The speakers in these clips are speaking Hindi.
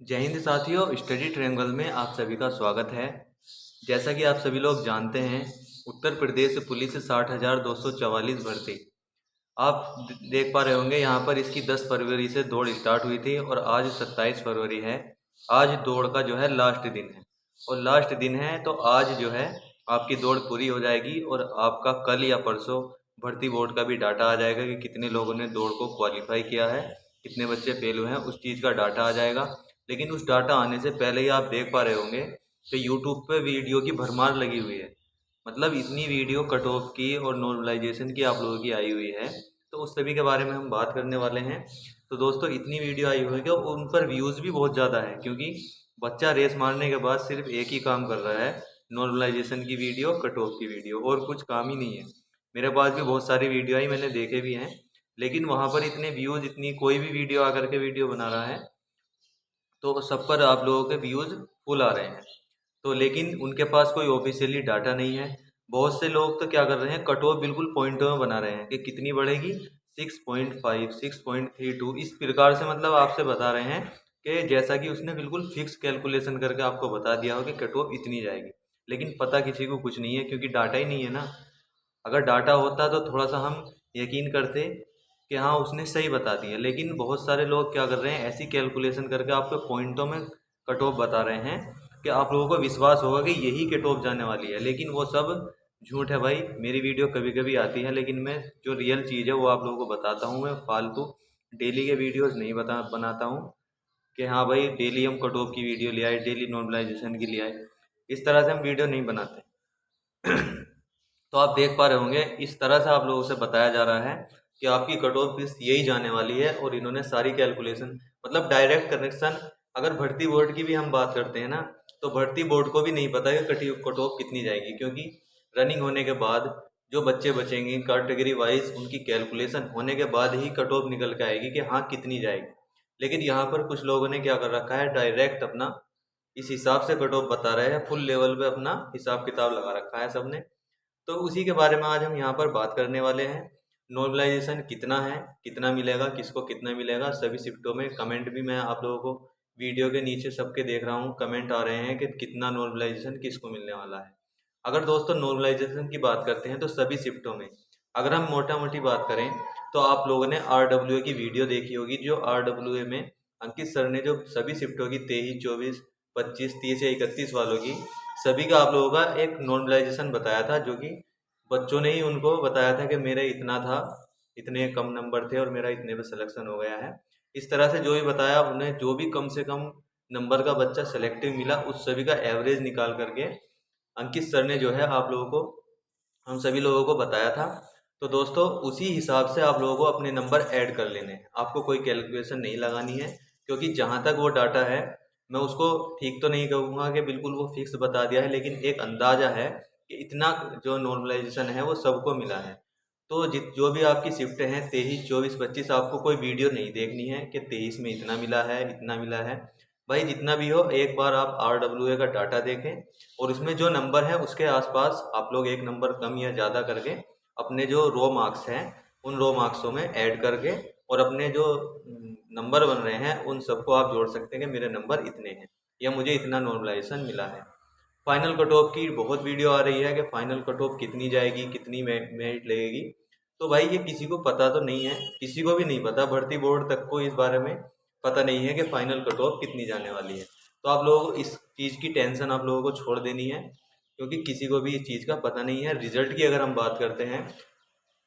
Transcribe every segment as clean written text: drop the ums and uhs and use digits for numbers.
जय हिंद साथियों, स्टडी ट्रायंगल में आप सभी का स्वागत है। जैसा कि आप सभी लोग जानते हैं, उत्तर प्रदेश पुलिस 60,244 भर्ती आप देख पा रहे होंगे। यहाँ पर इसकी 10 फरवरी से दौड़ स्टार्ट हुई थी और आज 27 फरवरी है। आज दौड़ का जो है लास्ट दिन है और लास्ट दिन है तो आज जो है आपकी दौड़ पूरी हो जाएगी और आपका कल या परसों भर्ती बोर्ड का भी डाटा आ जाएगा कि कितने लोगों ने दौड़ को क्वालिफाई किया है, कितने बच्चे फेल हुए हैं, उस चीज़ का डाटा आ जाएगा। लेकिन उस डाटा आने से पहले ही आप देख पा रहे होंगे कि यूट्यूब पे वीडियो की भरमार लगी हुई है। मतलब इतनी वीडियो कट ऑफ की और नॉर्मलाइजेशन की आप लोगों की आई हुई है, तो उस सभी के बारे में हम बात करने वाले हैं। तो दोस्तों, इतनी वीडियो आई हुई है कि उन पर व्यूज़ भी बहुत ज़्यादा है, क्योंकि बच्चा रेस मारने के बाद सिर्फ एक ही काम कर रहा है, नॉर्मलाइजेशन की वीडियो, कट ऑफ की वीडियो, और कुछ काम ही नहीं है। मेरे पास भी बहुत सारी वीडियो आई, मैंने देखे भी हैं, लेकिन वहाँ पर इतने व्यूज़, इतनी कोई भी वीडियो आकर के वीडियो बना रहा है तो सब पर आप लोगों के व्यूज़ फुल आ रहे हैं। तो लेकिन उनके पास कोई ऑफिशियली डाटा नहीं है। बहुत से लोग तो क्या कर रहे हैं, कट ऑफ बिल्कुल पॉइंटों में बना रहे हैं कि कितनी बढ़ेगी, 6.5, 6.32, इस प्रकार से मतलब आपसे बता रहे हैं कि जैसा कि उसने बिल्कुल फिक्स कैलकुलेशन करके आपको बता दिया हो कि कट ऑफ इतनी जाएगी। लेकिन पता किसी को कुछ नहीं है, क्योंकि डाटा ही नहीं है ना। अगर डाटा होता तो थोड़ा सा हम यकीन करते कि हाँ उसने सही बता दिया। लेकिन बहुत सारे लोग क्या कर रहे हैं, ऐसी कैलकुलेशन करके आपको पॉइंटों में कट ऑफ बता रहे हैं कि आप लोगों को विश्वास होगा कि यही कट ऑफ जाने वाली है। लेकिन वो सब झूठ है भाई। मेरी वीडियो कभी कभी आती है, लेकिन मैं जो रियल चीज़ है वो आप लोगों को बताता हूँ। मैं फालतू डेली के वीडियोज़ नहीं बनाता हूँ कि हाँ भाई डेली हम कट ऑफ की वीडियो ले आए, डेली नॉर्मलाइजेशन की ले आए। इस तरह से हम वीडियो नहीं बनाते। तो आप देख पा रहे होंगे, इस तरह से आप लोगों से बताया जा रहा है कि आपकी कट ऑफ फीस यही जाने वाली है, और इन्होंने सारी कैलकुलेशन, मतलब डायरेक्ट कनेक्शन। अगर भर्ती बोर्ड की भी हम बात करते हैं ना, तो भर्ती बोर्ड को भी नहीं पता कि कट ऑफ कितनी जाएगी, क्योंकि रनिंग होने के बाद जो बच्चे बचेंगे कैटेगरी वाइज, उनकी कैलकुलेशन होने के बाद ही कट ऑफ निकल के आएगी कि हाँ कितनी जाएगी। लेकिन यहाँ पर कुछ लोगों ने क्या कर रखा है, डायरेक्ट अपना इस हिसाब से कट ऑफ बता रहे हैं, फुल लेवल पे अपना हिसाब किताब लगा रखा है सबने। तो उसी के बारे में आज हम यहाँ पर बात करने वाले हैं। नॉर्मलाइजेशन कितना है, कितना मिलेगा, किसको कितना मिलेगा, सभी शिफ्टों में। कमेंट भी मैं आप लोगों को वीडियो के नीचे सबके देख रहा हूँ, कमेंट आ रहे हैं कि कितना नॉर्मलाइजेशन किसको मिलने वाला है। अगर दोस्तों नॉर्मलाइजेशन की बात करते हैं तो सभी शिफ्टों में, अगर हम मोटा मोटी बात करें, तो आप लोगों ने RWA की वीडियो देखी होगी। जो RWA में अंकित सर ने जो सभी शिफ्टों की 23, 24, 25, 30 या 31 वालों की सभी का आप लोगों का एक नॉर्मलाइजेशन बताया था, जो कि बच्चों ने ही उनको बताया था कि मेरे इतना था, इतने कम नंबर थे और मेरा इतने पे सिलेक्शन हो गया है। इस तरह से जो भी बताया, उन्हें जो भी कम से कम नंबर का बच्चा सेलेक्टिव मिला, उस सभी का एवरेज निकाल करके अंकित सर ने जो है आप लोगों को, हम सभी लोगों को बताया था। तो दोस्तों उसी हिसाब से आप लोगों को अपने नंबर ऐड कर लेने हैं, आपको कोई कैलकुलेशन नहीं लगानी है। क्योंकि जहाँ तक वो डाटा है, मैं उसको ठीक तो नहीं कहूँगा कि बिल्कुल वो फिक्स बता दिया है, लेकिन एक अंदाज़ा है कि इतना जो नॉर्मलाइजेशन है वो सबको मिला है। तो जो भी आपकी शिफ्ट हैं 23, 24, 25, आपको कोई वीडियो नहीं देखनी है कि 23 में इतना मिला है, इतना मिला है। भाई जितना भी हो, एक बार आप RWA का डाटा देखें और उसमें जो नंबर है उसके आसपास आप लोग एक नंबर कम या ज़्यादा करके अपने जो रो मार्क्स हैं उन रो मार्क्सों में ऐड करके, और अपने जो नंबर बन रहे हैं उन सबको आप जोड़ सकते हैं कि मेरे नंबर इतने हैं या मुझे इतना नॉर्मलाइजेशन मिला है। फाइनल कट ऑफ की बहुत वीडियो आ रही है कि फाइनल कट ऑफ कितनी जाएगी, कितनी मेरिट लगेगी। तो भाई ये किसी को पता तो नहीं है, किसी को भी नहीं पता, भर्ती बोर्ड तक को इस बारे में पता नहीं है कि फाइनल कट ऑफ कितनी जाने वाली है। तो आप लोगों को इस चीज़ की टेंशन आप लोगों को छोड़ देनी है, क्योंकि किसी को भी इस चीज़ का पता नहीं है। रिजल्ट की अगर हम बात करते हैं,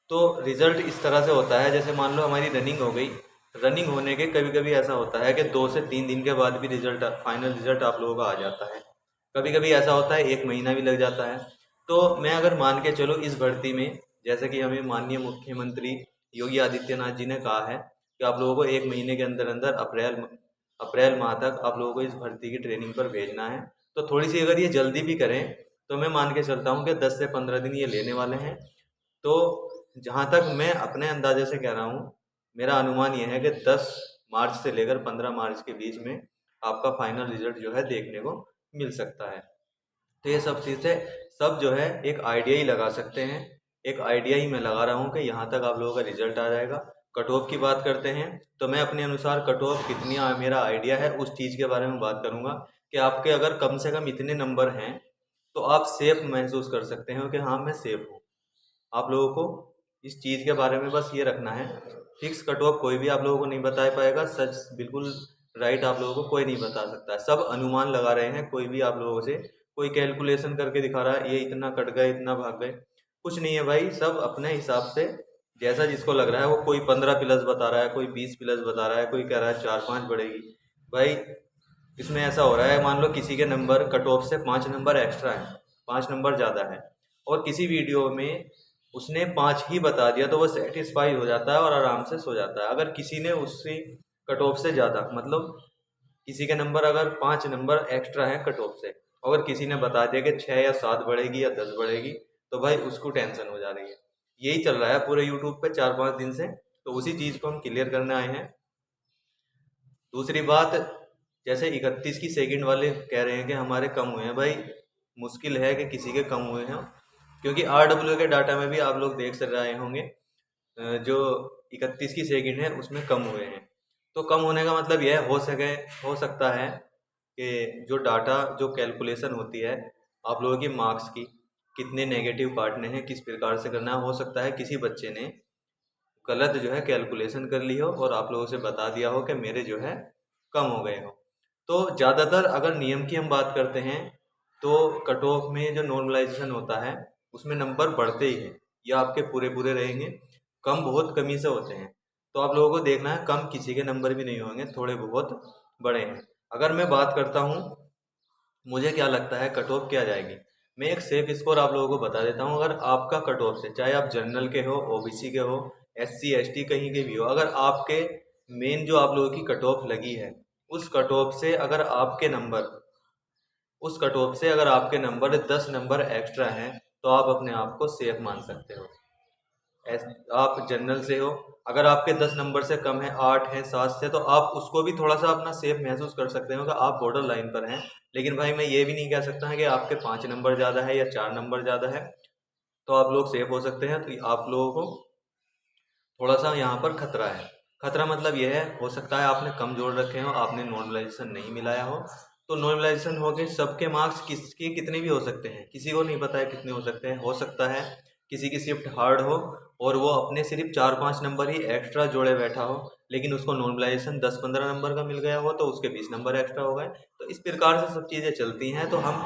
तो रिजल्ट इस तरह से होता है, जैसे मान लो हमारी रनिंग हो गई। रनिंग होने के कभी कभी ऐसा होता है कि 2 से 3 दिन के बाद भी रिजल्ट, फाइनल रिजल्ट आप लोगों का आ जाता है। कभी कभी ऐसा होता है 1 महीना भी लग जाता है। तो मैं अगर मान के चलो इस भर्ती में, जैसे कि हमें माननीय मुख्यमंत्री योगी आदित्यनाथ जी ने कहा है कि आप लोगों को 1 महीने के अंदर अंदर अप्रैल माह तक आप लोगों को इस भर्ती की ट्रेनिंग पर भेजना है। तो थोड़ी सी अगर ये जल्दी भी करें, तो मैं मान के चलता हूँ कि 10 से 15 दिन ये लेने वाले हैं। तो जहाँ तक मैं अपने अंदाजे से कह रहा हूँ, मेरा अनुमान यह है कि 10 मार्च से लेकर 15 मार्च के बीच में आपका फाइनल रिजल्ट जो है देखने को मिल सकता है। तो ये सब चीज़ें, सब जो है एक आइडिया ही लगा सकते हैं। एक आइडिया ही मैं लगा रहा हूँ कि यहाँ तक आप लोगों का रिजल्ट आ जाएगा। कट ऑफ की बात करते हैं तो मैं अपने अनुसार कट ऑफ कितनी मेरा आइडिया है उस चीज़ के बारे में बात करूँगा कि आपके अगर कम से कम इतने नंबर हैं तो आप सेफ महसूस कर सकते हैं कि हाँ मैं सेफ हूँ। आप लोगों को इस चीज़ के बारे में बस ये रखना है, फिक्स कट ऑफ कोई भी आप लोगों को नहीं बता पाएगा, सच बिल्कुल राइट आप लोगों को कोई नहीं बता सकता। सब अनुमान लगा रहे हैं, कोई भी आप लोगों से कोई कैलकुलेशन करके दिखा रहा है ये इतना कट गए इतना भाग गए, कुछ नहीं है भाई। सब अपने हिसाब से जैसा जिसको लग रहा है, वो कोई 15 प्लस बता रहा है, कोई 20 प्लस बता रहा है, कोई कह रहा है 4-5 बढ़ेगी। भाई इसमें ऐसा हो रहा है, मान लो किसी के नंबर कट ऑफ से 5 नंबर एक्स्ट्रा है, 5 नंबर ज़्यादा है, और किसी वीडियो में उसने 5 ही बता दिया तो वो सेटिस्फाई हो जाता है और आराम से सो जाता है। अगर किसी ने उससे कट ऑफ से ज़्यादा, मतलब किसी के नंबर अगर 5 नंबर एक्स्ट्रा है कट ऑफ से, अगर किसी ने बता दिया कि 6 या 7 बढ़ेगी या 10 बढ़ेगी, तो भाई उसको टेंशन हो जा रही है। यही चल रहा है पूरे यूट्यूब पे 4-5 दिन से, तो उसी चीज़ को हम क्लियर करने आए हैं। दूसरी बात, जैसे 31 की सेकंड वाले कह रहे हैं कि हमारे कम हुए हैं, भाई मुश्किल है कि किसी के कम हुए हैं, क्योंकि RW के डाटा में भी आप लोग देख सक रहे होंगे जो 31 की सेकंड है उसमें कम हुए हैं। तो कम होने का मतलब यह हो सकता है कि जो डाटा जो कैलकुलेशन होती है आप लोगों की मार्क्स की, कितने नेगेटिव काटने हैं, किस प्रकार से करना है, हो सकता है किसी बच्चे ने गलत जो है कैलकुलेशन कर ली हो और आप लोगों से बता दिया हो कि मेरे जो है कम हो गए हो। तो ज़्यादातर अगर नियम की हम बात करते हैं तो कट ऑफ में जो नॉर्मलाइजेशन होता है उसमें नंबर बढ़ते ही हैं, या आपके पूरे पूरे रहेंगे, कम बहुत कमी से होते हैं। तो आप लोगों को देखना है कम किसी के नंबर भी नहीं होंगे, थोड़े बहुत बड़े हैं। अगर मैं बात करता हूँ मुझे क्या लगता है कट ऑफ क्या जाएगी, मैं एक सेफ स्कोर आप लोगों को बता देता हूँ। अगर आपका कट ऑफ से, चाहे आप जनरल के हो, OBC के हो, SC ST कहीं के भी हो, अगर आपके मेन जो आप लोगों की कट ऑफ लगी है उस कट ऑफ से अगर आपके नंबर उस कट ऑफ से अगर आपके नंबर 10 नंबर एक्स्ट्रा हैं तो आप अपने आप को सेफ मान सकते हो। आप जनरल से हो, अगर आपके 10 नंबर से कम है, 8 है, 7 से, तो आप उसको भी थोड़ा सा अपना सेफ महसूस कर सकते हो कि आप बॉर्डर लाइन पर हैं। लेकिन भाई मैं ये भी नहीं कह सकता है कि आपके 5 नंबर ज़्यादा है या 4 नंबर ज़्यादा है तो आप लोग सेफ हो सकते हैं। तो आप लोगों को थोड़ा सा यहाँ पर खतरा है। खतरा मतलब यह है, हो सकता है आपने कम जोड़ रखे हो, आपने नॉर्मलाइजेशन नहीं मिलाया हो, तो नॉर्मलाइजेशन हो के सबके मार्क्स किसके कितने भी हो सकते हैं, किसी को नहीं पता है कितने हो सकते हैं। हो सकता है किसी की शिफ्ट हार्ड हो और वो अपने सिर्फ 4-5 नंबर ही एक्स्ट्रा जोड़े बैठा हो, लेकिन उसको नॉर्मलाइजेशन 10-15 नंबर का मिल गया हो तो उसके 20 नंबर एक्स्ट्रा हो गए। तो इस प्रकार से सब चीज़ें चलती हैं, तो हम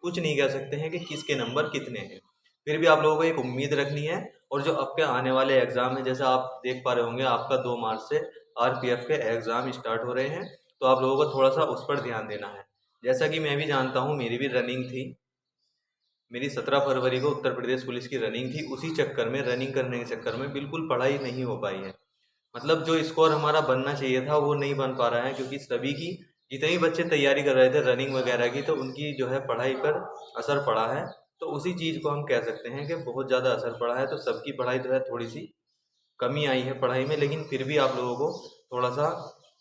कुछ नहीं कह सकते हैं कि किसके नंबर कितने हैं। फिर भी आप लोगों को एक उम्मीद रखनी है, और जो आपके आने वाले एग्ज़ाम है, जैसा आप देख पा रहे होंगे आपका 2 मार्च से RPF के एग्ज़ाम स्टार्ट हो रहे हैं, तो आप लोगों को थोड़ा सा उस पर ध्यान देना है। जैसा कि मैं भी जानता हूँ, मेरी भी रनिंग थी, मेरी 17 फरवरी को उत्तर प्रदेश पुलिस की रनिंग थी। उसी चक्कर में, रनिंग करने के चक्कर में बिल्कुल पढ़ाई नहीं हो पाई है। मतलब जो स्कोर हमारा बनना चाहिए था वो नहीं बन पा रहा है, क्योंकि सभी की, जितने भी बच्चे तैयारी कर रहे थे रनिंग वगैरह की, तो उनकी जो है पढ़ाई पर असर पड़ा है। तो उसी चीज़ को हम कह सकते हैं कि बहुत ज़्यादा असर पड़ा है। तो सबकी पढ़ाई जो है थोड़ी सी कमी आई है पढ़ाई में, लेकिन फिर भी आप लोगों को थोड़ा सा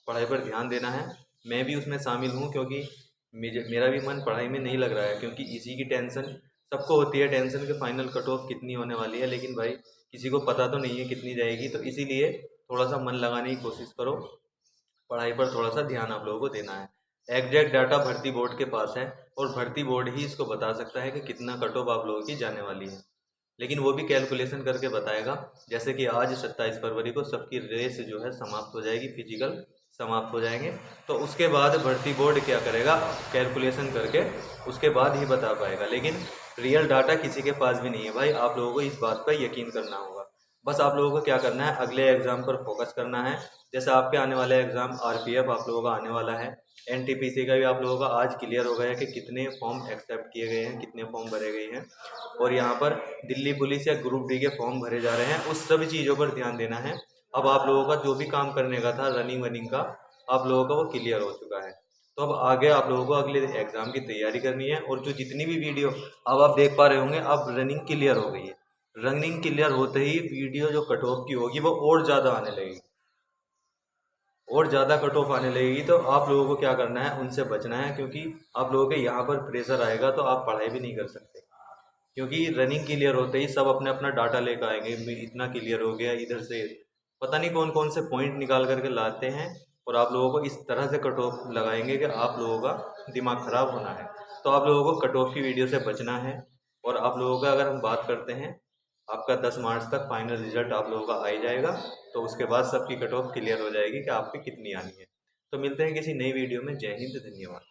पढ़ाई पर ध्यान देना है। मैं भी उसमें शामिल हूँ, क्योंकि मेरा भी मन पढ़ाई में नहीं लग रहा है, क्योंकि इसी की टेंशन सबको होती है, टेंशन के फाइनल कट ऑफ कितनी होने वाली है, लेकिन भाई किसी को पता तो नहीं है कितनी जाएगी। तो इसीलिए थोड़ा सा मन लगाने की कोशिश करो, पढ़ाई पर थोड़ा सा ध्यान आप लोगों को देना है। एग्जैक्ट डाटा भर्ती बोर्ड के पास है, और भर्ती बोर्ड ही इसको बता सकता है कि कितना कट ऑफ आप लोगों की जाने वाली है, लेकिन वो भी कैलकुलेशन करके बताएगा। जैसे कि आज 27 फरवरी को सबकी रेस जो है समाप्त हो जाएगी, फिजिकल समाप्त हो जाएंगे, तो उसके बाद भर्ती बोर्ड क्या करेगा, कैलकुलेशन करके उसके बाद ही बता पाएगा। लेकिन रियल डाटा किसी के पास भी नहीं है भाई, आप लोगों को इस बात पर यकीन करना होगा। बस आप लोगों को क्या करना है, अगले एग्ज़ाम पर फोकस करना है। जैसे आपके आने वाले एग्ज़ाम RPF आप लोगों का आने वाला है, NTPC का भी आप लोगों का आज क्लियर हो गया है कि कितने फॉर्म एक्सेप्ट किए गए हैं, कितने फॉर्म भरे गए हैं, और यहाँ पर दिल्ली पुलिस या ग्रुप डी के फॉर्म भरे जा रहे हैं। उस सभी चीज़ों पर ध्यान देना है। अब आप लोगों का जो भी काम करने का था रनिंग वनिंग का, आप लोगों का वो क्लियर हो चुका है। तो अब आगे आप लोगों को अगले एग्ज़ाम की तैयारी करनी है, और जो जितनी भी वीडियो अब आप देख पा रहे होंगे, अब रनिंग क्लियर हो गई है। रनिंग क्लियर होते ही वीडियो जो कट ऑफ की होगी वो और ज़्यादा आने लगेगी, और ज़्यादा कट ऑफ आने लगेगी। तो आप लोगों को क्या करना है, उनसे बचना है, क्योंकि आप लोगों के यहाँ पर प्रेशर आएगा तो आप पढ़ाई भी नहीं कर सकते। क्योंकि रनिंग क्लियर होते ही सब अपने अपना डाटा लेकर आएंगे, इतना क्लियर हो गया, इधर से पता नहीं कौन कौन से पॉइंट निकाल करके लाते हैं और आप लोगों को इस तरह से कट ऑफ लगाएंगे कि आप लोगों का दिमाग ख़राब होना है। तो आप लोगों को कट ऑफ की वीडियो से बचना है। और आप लोगों का अगर हम बात करते हैं, आपका 10 मार्च तक फाइनल रिजल्ट आप लोगों का आ ही जाएगा। तो उसके बाद सबकी कट ऑफ क्लियर हो जाएगी कि आपकी कितनी आनी है। तो मिलते हैं किसी नई वीडियो में। जय हिंद, धन्यवाद।